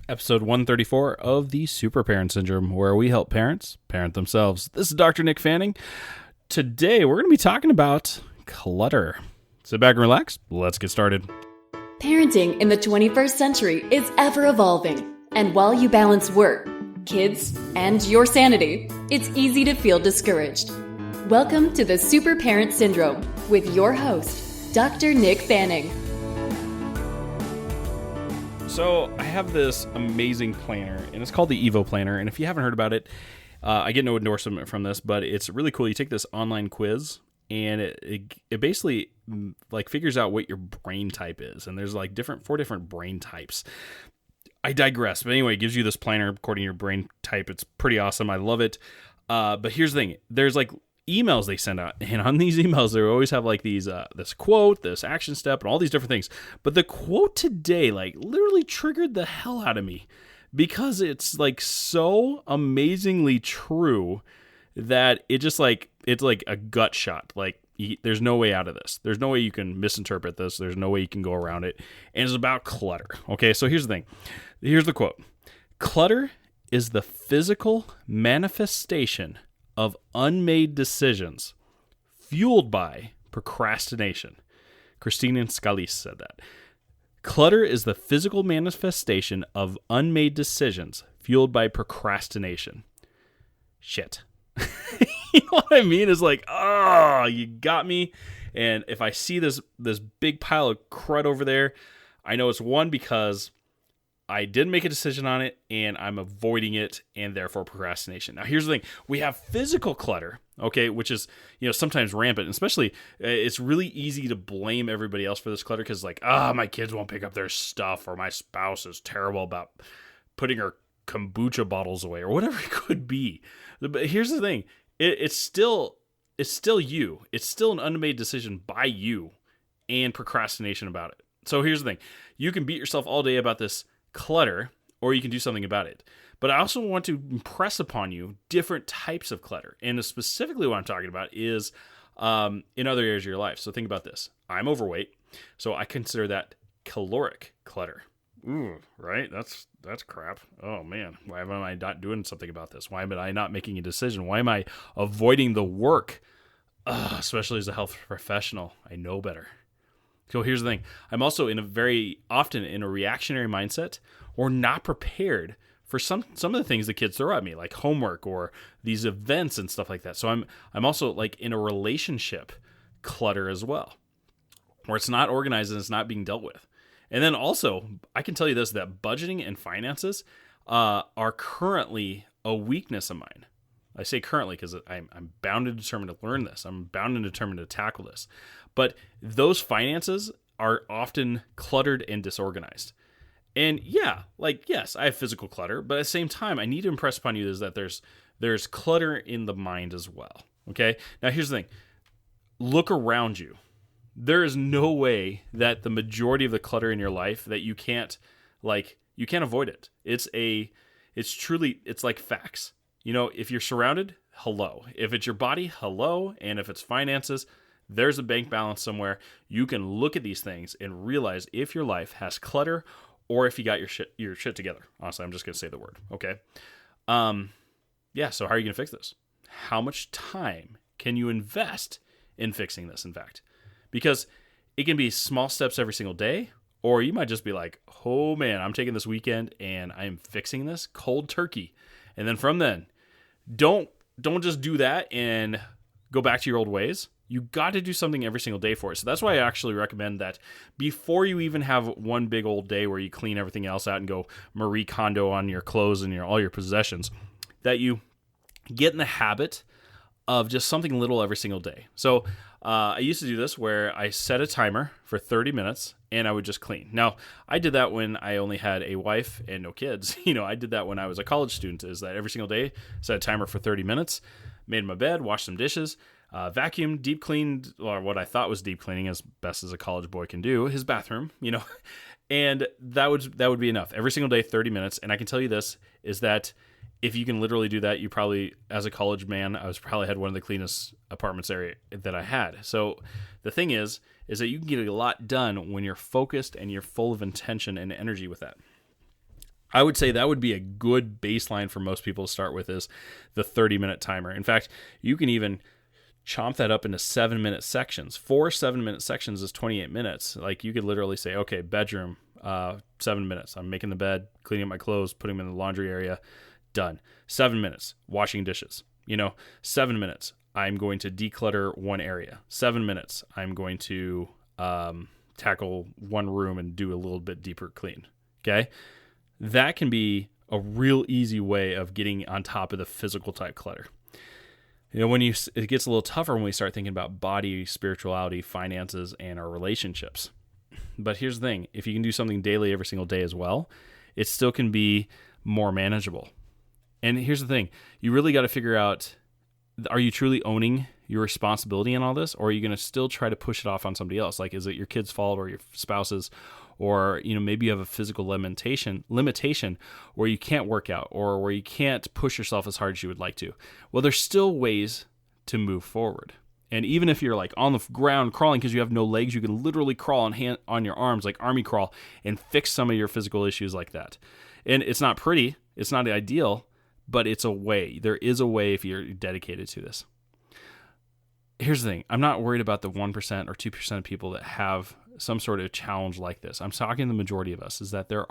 Episode 134 of the Super Parent Syndrome, where we help parents parent themselves. This is Dr. Nick Fanning. Today, we're going to be talking about clutter. Sit back and relax. Let's get started. Parenting in the 21st century is ever evolving. And while you balance work, kids, and your sanity, it's easy to feel discouraged. Welcome to the Super Parent Syndrome with your host, Dr. Nick Fanning. So I have this amazing planner, and it's called the Evo Planner. And if you haven't heard about it, I get no endorsement from this, but it's really cool. You take this online quiz, and it basically like figures out what your brain type is. And there's like four different brain types. I digress. But anyway, it gives you this planner according to your brain type. It's pretty awesome. I love it. But here's the thing. There's like emails they send out, and on these emails they always have like these this quote, this action step, and all these different things. But the quote today like literally triggered the hell out of me because it's like so amazingly true that it's like a gut shot. Like there's no way out of this. There's no way you can misinterpret this. There's no way you can go around it. And it's about clutter. Okay, so here's the thing. Here's the quote. Clutter is the physical manifestation of unmade decisions fueled by procrastination. Christina Scalise said that. Clutter is the physical manifestation of unmade decisions fueled by procrastination. Shit. You know what I mean? It's like, oh, you got me. And if I see this big pile of crud over there, I know it's one because I didn't make a decision on it, and I'm avoiding it, and therefore procrastination. Now, here's the thing. We have physical clutter, okay, which is, sometimes rampant. And especially, it's really easy to blame everybody else for this clutter because, like, my kids won't pick up their stuff, or my spouse is terrible about putting her kombucha bottles away, or whatever it could be. But here's the thing. It's still you. It's still an unmade decision by you and procrastination about it. So here's the thing. You can beat yourself all day about this clutter, or you can do something about it. But I also want to impress upon you different types of clutter. And specifically what I'm talking about is in other areas of your life. So think about this. I'm overweight, so I consider that caloric clutter. Ooh, right? That's crap. Oh, man. Why am I not doing something about this? Why am I not making a decision? Why am I avoiding the work? Especially as a health professional, I know better. So here's the thing. I'm also very often in a reactionary mindset or not prepared for some of the things the kids throw at me, like homework or these events and stuff like that. So I'm also like in a relationship clutter as well, where it's not organized and it's not being dealt with. And then also, I can tell you this, that budgeting and finances are currently a weakness of mine. I say currently because I'm bound and determined to learn this. I'm bound and determined to tackle this. But those finances are often cluttered and disorganized. And yes, I have physical clutter, but at the same time, I need to impress upon you is that there's clutter in the mind as well. Okay? Now here's the thing. Look around you. There is no way that the majority of the clutter in your life that you can't avoid it. It's like facts. If you're surrounded, hello. If it's your body, hello. And if it's finances, there's a bank balance somewhere. You can look at these things and realize if your life has clutter or if you got your shit together. Honestly, I'm just going to say the word, okay? So how are you going to fix this? How much time can you invest in fixing this, in fact? Because it can be small steps every single day, or you might just be like, oh man, I'm taking this weekend and I'm fixing this cold turkey. And then from then, don't just do that and go back to your old ways. You got to do something every single day for it. So that's why I actually recommend that before you even have one big old day where you clean everything else out and go Marie Kondo on your clothes and all your possessions, that you get in the habit of just something little every single day. So I used to do this where I set a timer for 30 minutes and I would just clean. Now, I did that when I only had a wife and no kids. I did that when I was a college student, is that every single day, set a timer for 30 minutes, made my bed, washed some dishes, vacuumed, deep cleaned, or what I thought was deep cleaning as best as a college boy can do, his bathroom, and that would be enough. Every single day, 30 minutes. And I can tell you this, is that if you can literally do that, you probably, as a college man, I was probably had one of the cleanest apartments area that I had. So the thing is that you can get a lot done when you're focused and you're full of intention and energy with that. I would say that would be a good baseline for most people to start with, is the 30-minute timer. In fact, you can even chomp that up into 7-minute sections. 4 7-minute sections is 28 minutes. Like, you could literally say, okay, bedroom, 7 minutes. I'm making the bed, cleaning up my clothes, putting them in the laundry area. Done. 7 minutes, washing dishes. 7 minutes, I'm going to declutter one area. 7 minutes, I'm going to tackle one room and do a little bit deeper clean. Okay? That can be a real easy way of getting on top of the physical type clutter. It gets a little tougher when we start thinking about body, spirituality, finances, and our relationships. But here's the thing. If you can do something daily every single day as well, it still can be more manageable. And here's the thing. You really got to figure out, are you truly owning your responsibility in all this? Or are you going to still try to push it off on somebody else? Like, is it your kid's fault or your spouse's? Or, maybe you have a physical limitation where you can't work out or where you can't push yourself as hard as you would like to. Well, there's still ways to move forward. And even if you're like on the ground crawling because you have no legs, you can literally crawl on your arms, like army crawl, and fix some of your physical issues like that. And it's not pretty, it's not ideal, but it's a way. There is a way if you're dedicated to this. Here's the thing. I'm not worried about the 1% or 2% of people that have some sort of challenge like this. I'm talking the majority of us, is that there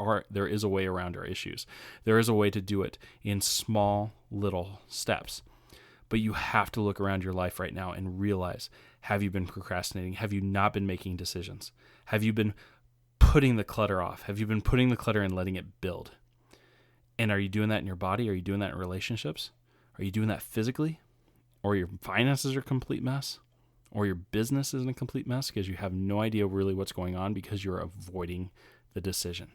is a way around our issues. There is a way to do it in small little steps. But you have to look around your life right now and realize, have you been procrastinating? Have you not been making decisions? Have you been putting the clutter off? Have you been putting the clutter and letting it build? And are you doing that in your body? Are you doing that in relationships? Are you doing that physically? Or your finances are a complete mess? Or your business is in a complete mess because you have no idea really what's going on because you're avoiding the decision.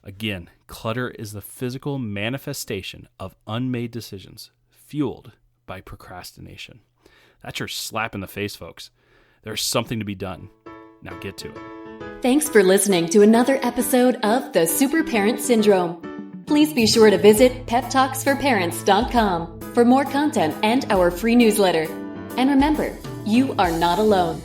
Again, clutter is the physical manifestation of unmade decisions fueled by procrastination. That's your slap in the face, folks. There's something to be done. Now get to it. Thanks for listening to another episode of The Super Parent Syndrome. Please be sure to visit peptalksforparents.com for more content and our free newsletter. And remember, you are not alone.